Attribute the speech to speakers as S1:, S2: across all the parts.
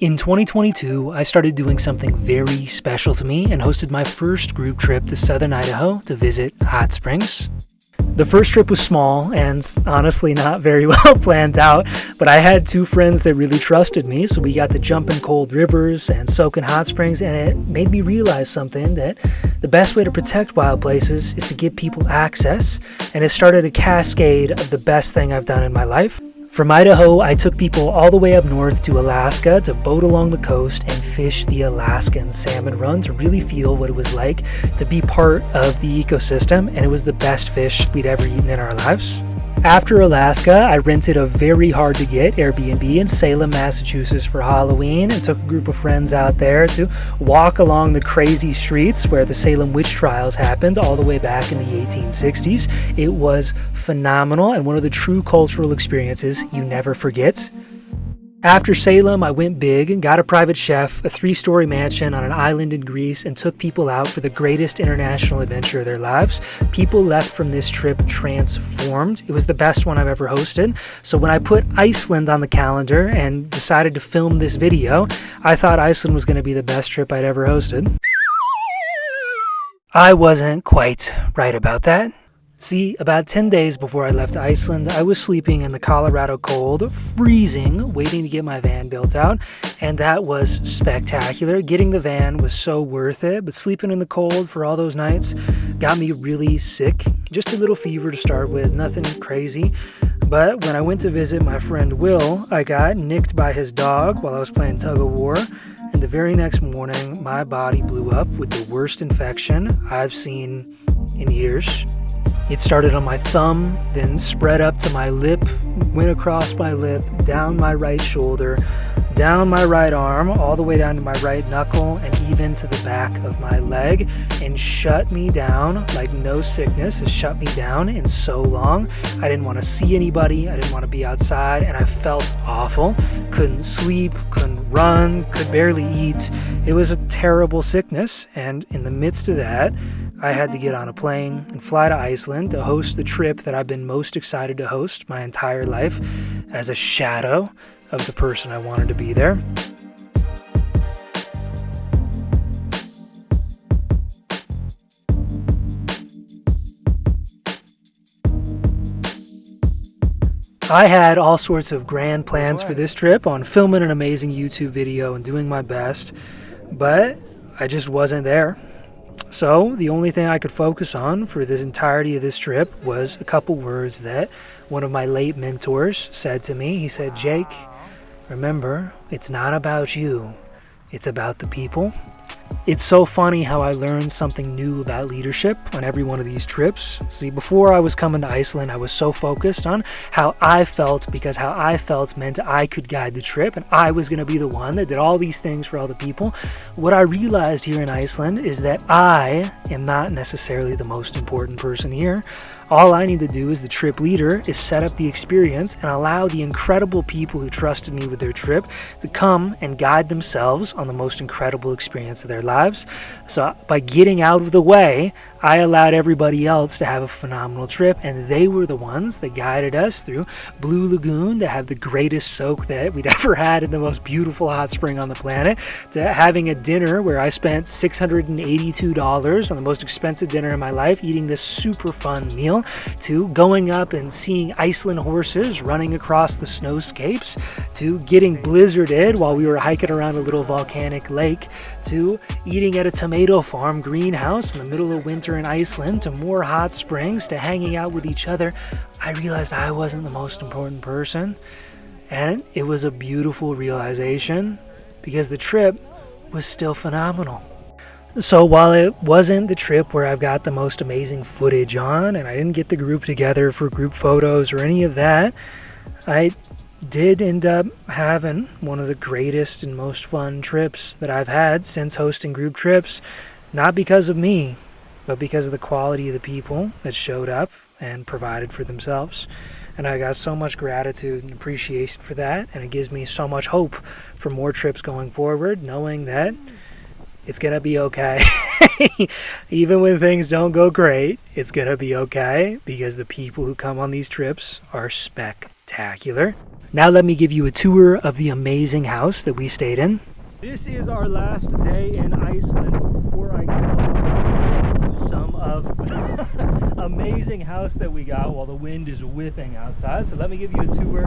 S1: In 2022, I started doing something very special to me and hosted my first group trip to southern Idaho to visit hot springs. The first trip was small and honestly not very well planned out, but I had two friends that really trusted me, so we got to jump in cold rivers and soak in hot springs, and it made me realize something, that the best way to protect wild places is to give people access, and it started a cascade of the best thing I've done in my life. From Idaho, I took people all the way up north to Alaska to boat along the coast and fish the Alaskan salmon run to really feel what it was like to be part of the ecosystem, and it was the best fish we'd ever eaten in our lives. After Alaska, I rented a very hard-to-get Airbnb in Salem, Massachusetts for Halloween and took a group of friends out there to walk along the crazy streets where the Salem witch trials happened all the way back in the 1860s. It was phenomenal and one of the true cultural experiences you never forget. After Salem, I went big and got a private chef, a 3-story mansion on an island in Greece, and took people out for the greatest international adventure of their lives. People left from this trip transformed. It was the best one I've ever hosted. So when I put Iceland on the calendar and decided to film this video, I thought Iceland was going to be the best trip I'd ever hosted. I wasn't quite right about that. See, about 10 days before I left Iceland, I was sleeping in the Colorado cold, freezing, waiting to get my van built out, and that was spectacular. Getting the van was so worth it, but sleeping in the cold for all those nights got me really sick. Just a little fever to start with, nothing crazy. But when I went to visit my friend Will, I got nicked by his dog while I was playing tug of war, and the very next morning, my body blew up with the worst infection I've seen in years. It started on my thumb, then spread up to my lip, went across my lip, down my right shoulder, down my right arm, all the way down to my right knuckle, and even to the back of my leg, and shut me down like no sickness has shut me down in so long. I didn't want to see anybody, I didn't want to be outside, and I felt awful. Couldn't sleep, couldn't run, could barely eat. It was a terrible sickness, and in the midst of that, I had to get on a plane and fly to Iceland to host the trip that I've been most excited to host my entire life as a shadow of the person I wanted to be there. I had all sorts of grand plans for this trip on filming an amazing YouTube video and doing my best, but I just wasn't there. So the only thing I could focus on for this entirety of this trip was a couple words that one of my late mentors said to me. He said, "Jake, remember, it's not about you, it's about the people." It's so funny how I learned something new about leadership on every one of these trips. See, before I was coming to Iceland, I was so focused on how I felt, because how I felt meant I could guide the trip and I was going to be the one that did all these things for all the people. What I realized here in Iceland is that I am not necessarily the most important person here. All I need to do as the trip leader is set up the experience and allow the incredible people who trusted me with their trip to come and guide themselves on the most incredible experience of their lives. So by getting out of the way, I allowed everybody else to have a phenomenal trip, and they were the ones that guided us through Blue Lagoon to have the greatest soak that we'd ever had in the most beautiful hot spring on the planet, to having a dinner where I spent $682 on the most expensive dinner in my life, eating this super fun meal, to going up and seeing Iceland horses running across the snowscapes, to getting blizzarded while we were hiking around a little volcanic lake, to eating at a tomato farm greenhouse in the middle of winter in Iceland, to more hot springs, to hanging out with each other. I realized I wasn't the most important person, and it was a beautiful realization because the trip was still phenomenal. So while it wasn't the trip where I've got the most amazing footage on, and I didn't get the group together for group photos or any of that, I did end up having one of the greatest and most fun trips that I've had since hosting group trips, not because of me, but because of the quality of the people that showed up and provided for themselves. And I got so much gratitude and appreciation for that, and it gives me so much hope for more trips going forward, knowing that it's gonna be okay. Even when things don't go great, it's gonna be okay, because the people who come on these trips are spectacular. Now let me give you a tour of the amazing house that we stayed in. This is our last day in Iceland before I go some of the amazing house that we got while the wind is whipping outside. So let me give you a tour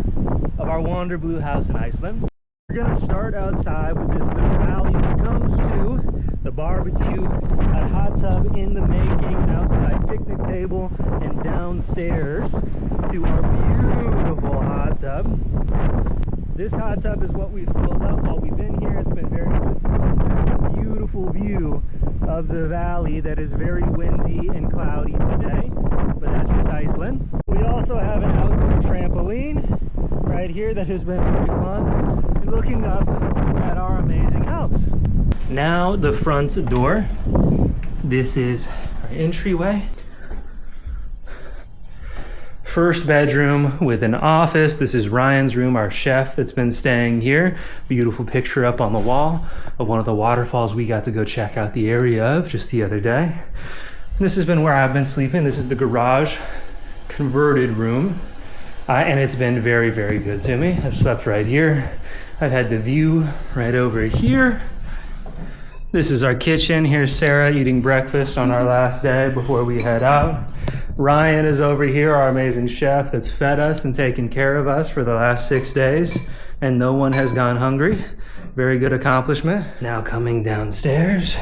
S1: of our WanderBlue house in Iceland. We're gonna start outside with this little valley that comes to the barbecue, a hot tub in the making, an outside picnic table, and downstairs to our beautiful hot tub. This hot tub is what we've filled up while we've been here. It's been very good to us. There's a beautiful view of the valley that is very windy and cloudy today, but that's just Iceland. We also have an outdoor trampoline right here that has been pretty fun. And looking up at our amazing house. Now the front door. This is our entryway. First bedroom with an office. This is Ryan's room, our chef that's been staying here. Beautiful picture up on the wall of one of the waterfalls we got to go check out the area of just the other day. This has been where I've been sleeping. This is the garage converted room. And it's been very, very good to me. I've slept right here. I've had the view right over here. This is our kitchen. Here's Sarah eating breakfast on our last day before we head out. Ryan is over here, our amazing chef that's fed us and taken care of us for the last 6 days, and no one has gone hungry. Very good accomplishment. Now coming downstairs.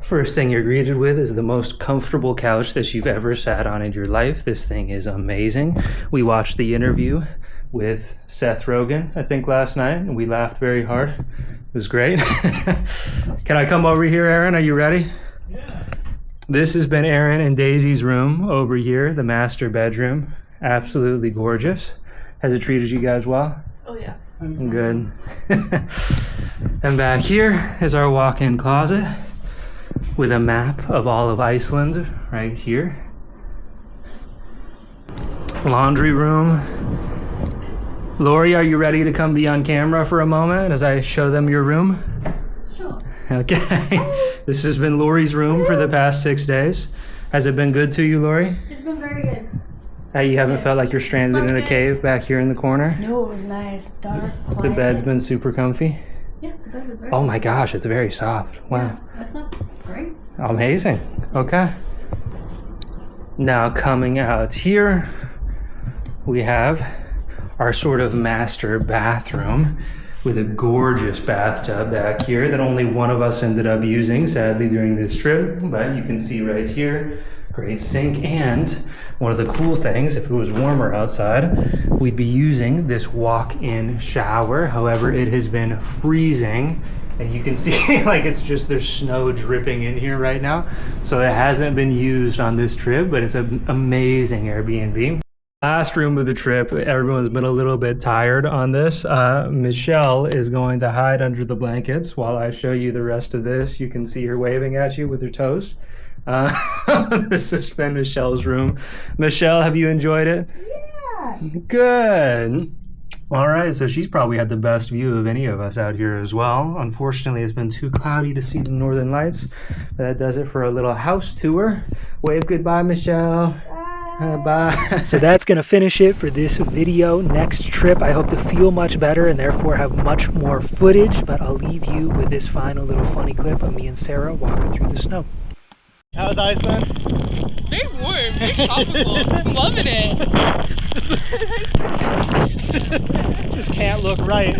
S1: First thing you're greeted with is the most comfortable couch that you've ever sat on in your life. This thing is amazing. We watched the interview with Seth Rogen, I think last night, and we laughed very hard. It was great. Can I come over here, Aaron? Are you ready? Yeah. This has been Aaron and Daisy's room over here, the master bedroom. Absolutely gorgeous. Has it treated you guys well?
S2: Oh yeah.
S1: Good. And back here is our walk-in closet with a map of all of Iceland right here. Laundry room. Lori, are you ready to come be on camera for a moment as I show them your room?
S2: Sure.
S1: Okay. This has been Lori's room for the past 6 days. Has it been good to you, Lori?
S2: It's been very good.
S1: You haven't felt like you're stranded in a cave back here in the corner?
S2: No, it was nice, dark, quiet.
S1: The bed's been super comfy?
S2: Yeah, the bed was very
S1: Oh my gosh, it's very soft. Wow.
S2: Yeah, that's not great.
S1: Amazing. Okay. Now coming out here, we have our sort of master bathroom with a gorgeous bathtub back here that only one of us ended up using, sadly, during this trip. But you can see right here, great sink. And one of the cool things, if it was warmer outside, we'd be using this walk-in shower. However, it has been freezing. And you can see like there's snow dripping in here right now. So it hasn't been used on this trip, but it's an amazing Airbnb. Last room of the trip, everyone's been a little bit tired on this. Michelle is going to hide under the blankets while I show you the rest of this. You can see her waving at you with her toes. This has been Michelle's room. Michelle, have you enjoyed it?
S2: Yeah.
S1: Good. All right, so she's probably had the best view of any of us out here as well. Unfortunately, it's been too cloudy to see the northern lights. But that does it for a little house tour. Wave goodbye, Michelle. Bye. So that's going to finish it for this video. Next trip, I hope to feel much better and therefore have much more footage. But I'll leave you with this final little funny clip of me and Sarah walking through the snow. How's Iceland?
S3: Very warm, very tropical. I'm loving it.
S1: Just can't look right.